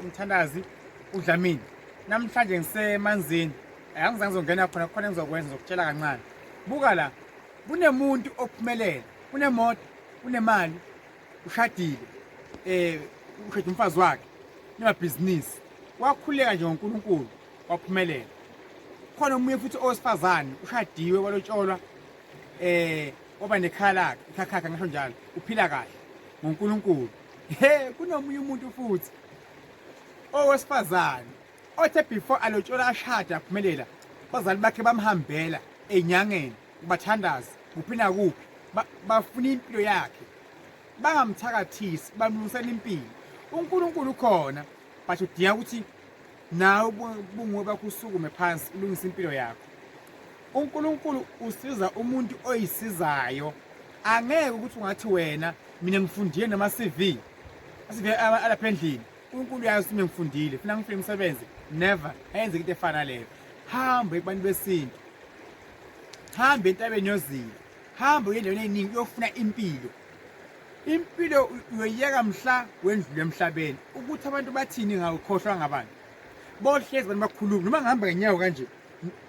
Umthandazi uDlamini namhlanje ngisemanzini angizange ngizongena khona engizokwenza ngizokutshela kancane. Buka la, kunemuntu ophumelela, kunemoto, kunemali, ushadile, ushada umfazi wakhe, nemabhizinisi, wakhuleka nje ngoNkulunkulu, waphumelela. Khona omunye futhi owesifazane ushadiwe walotsholwa, waba nekhaya lakhe, ikhakha ngisho njalo, uphila kahle ngoNkulunkulu. Kunomunye umuntu futhi owesifazane othe before alotshola ashada aphumelela, abazali bakhe bamhambela enyangeni kubathandazi kuphi nakuphi, bafuna impilo yakhe, bangamthakathisi, bamlungisela impilo. uNkulunkulu khona but udinga ukuthi nawe bunguwe bakho usukume phansi ulungise impilo yakho. uNkulunkulu usiza umuntu oyisizayo. Angeke ukuthi ungathi wena mina ngifundile nama CV alapha endlini, uNkulunkulu uyazi ukuthi ngifundile funa ngifike umsebenzi, never ayenze into efana leyo. Hamba kubantu besintu, hamba entabeni yozini, hamba endaweni eningi uyofuna impilo. Impilo uyoyeka mhla wendlule emhlabeni. Ukuthi abantu bathini ngawukhohlwa ngabantu, bohlezi abantu bakhuluma. Noma ngihamba ngenyawo kanje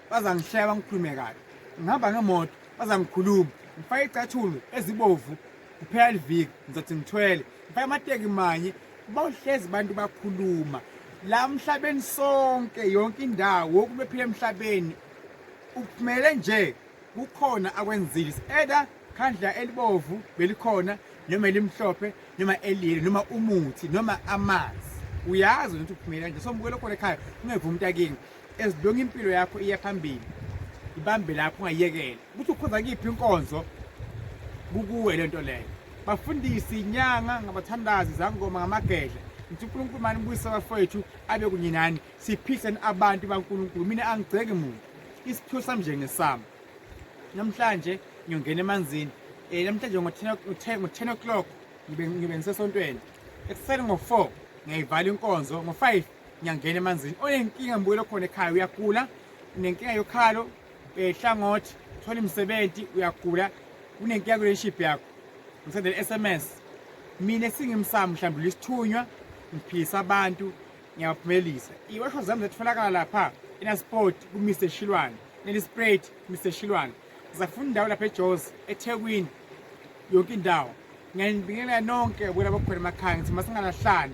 bazangihleka bangikhulume kabi, ngihamba ngemoto bazangikhuluma, ngifake icathulo ezibovu kuphela iviki ngizothi ngithwele, ngifake amateki manye, bohlezi abantu bakhuluma. La emhlabeni sonke yonke indawo kube phila emhlabeni uphumele nje kukhona akwenzile, either khandla elibovu belikhona, noma elimhlophe, noma eliyelo, noma umuthi, noma amanzi. Uyazi ukuthi uphumele kanje. So mbukelo khona ekhaya ungevumi umntakini, ezilonga impilo yakho iya phambili, ibambe lapho ungayekela. Ukuthi ukhoza kiphi inkonzo kukuwe lento leyo. Bafundisi inyanga ngabathandazi zangoma ngamagedla, ngithi uNkulunkulu manje ubuyisa abafowethu abe kunye nani, siphise abantu baNkulunkulu. Mina angigceki muntu, isiphiwo sami nje ngesami. Namhlanje ngiyongena emanzini, namhlanje ngo-10 o'clock ngibe ngisesontweni, ekuseni ngo-4 ngiyayivala inkonzo, ngo-5 ngiyangena emanzini. Onenkinga mbukelo khona ekhaya uyagula, unenkinga yokhalo, hlangothi, thola imisebenzi, uyagula, unenkinga kule-relationship yakho, ngisendele SMS. Mina singimsamo mhlawumbe lisithunywa ngiphisa abantu, ngiyaphumelisa. Iwasho zami zitholakala lapha eNasport kuMr Shilwane, neLisprat Mr Shilwane. Ngizafuna indawo lapha eJozi, eThekwini, yonke indawo. Ngiyabingelela nonke bona bakhona emakhaya, ngithi masingalahlani.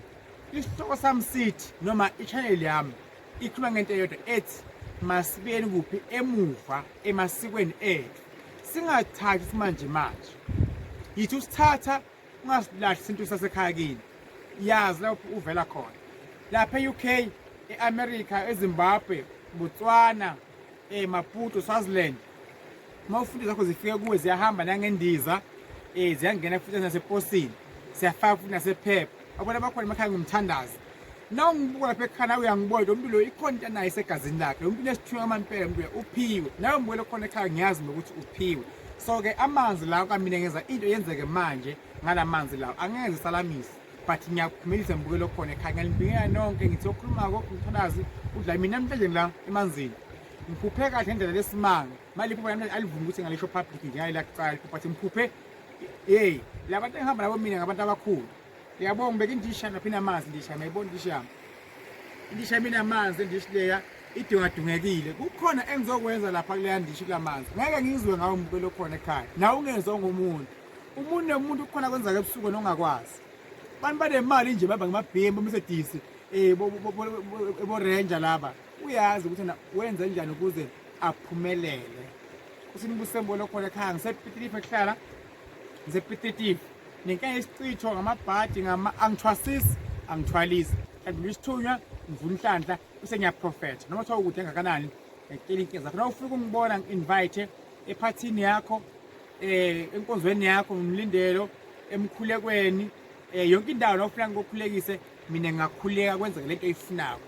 Isihloko sami sithi noma i-channel yami ikhuluma ngento eyodwa ethi masibuyeni kuphi emuva emasikweni ethu, singathathi simanje manje. Yithi usithatha ungasilahli isintu sasekhaya kini, yazi lapho uvela khona, lapha e-UK, e-America, eZimbabwe, Botswana, Maputo, Swaziland. Mawufunda zakho zifike kuwe ziyahamba nangendiza, ziyangena futhi naseposini, siyafaka futhi nasephepha. Abona bakhona emakhaya ngumthandazi. Naw ngibuka lapha ekhaya uyangibona umuntu lo ikhona into nayo segazini lakhe, umuntu esithunywa amampela, umuntu uphiwe. Nawe mbukelo khona ekhaya ngiyazi ukuthi uphiwe. So ke amanzi lawo kamina ngenza into yenzeke manje ngalamanzi lawo angeze salamisi, but ngiyakuphumelisa mbukelo khona ekhaya. Ngiyalibingelela nonke ngithi okhuluma umthandazi uDlamini namhlanje la emanzini. Ngiphuphe kahle ngendlela lesimanga, mali iphupha namhlanje alivumi ukuthi ngalisho public ngiyayilaqala, but ngiphuphe labantu engihamba nabo mina ngabantu abakhulu. Ngiyabonga ngibeka indisha lapha inamanzi, indisha mayibona indisha yami, indisha mina amanzi endishileya idungadungekile. Kukhona engizokwenza lapha kuleya ndisha kulamanzi, ngeke ngizwe ngawo mbukelo khona ekhaya. Nawe ungezwe ngomuntu, umuntu nomuntu kukhona kwenzeka ebusuku nongakwazi. Abantu banemali nje baba ngemabhemu besedisi, bo ranger laba. Uyazi ukuthi wenza njani ukuze aphumelele. Usinibusembolo khona ekhaya ngisepitilife ehlala, ngisepitilife nenkinga isicitho ngamabhadi angithwalisi, kanti isithunywa ngivula inhlanhla bese ngiyaprofetha. Noma kuthiwa ukuthi engakanani ngitshela inkinga zakho. Nawe ufika ungibona ngi-invite ephathini yakho, enkonzweni yakho, ngimlindelo, emkhulekweni, yonke indawo nawufuna ngikukhulekise, mina ngingakhuleka kwenzeke lento oyifunayo.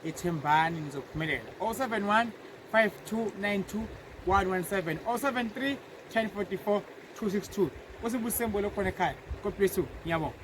Ethembani nizophumelela. 071 5292 117 073 1044 262. Usibusembolo khona ekhaya. God bless you. Ngiyabonga.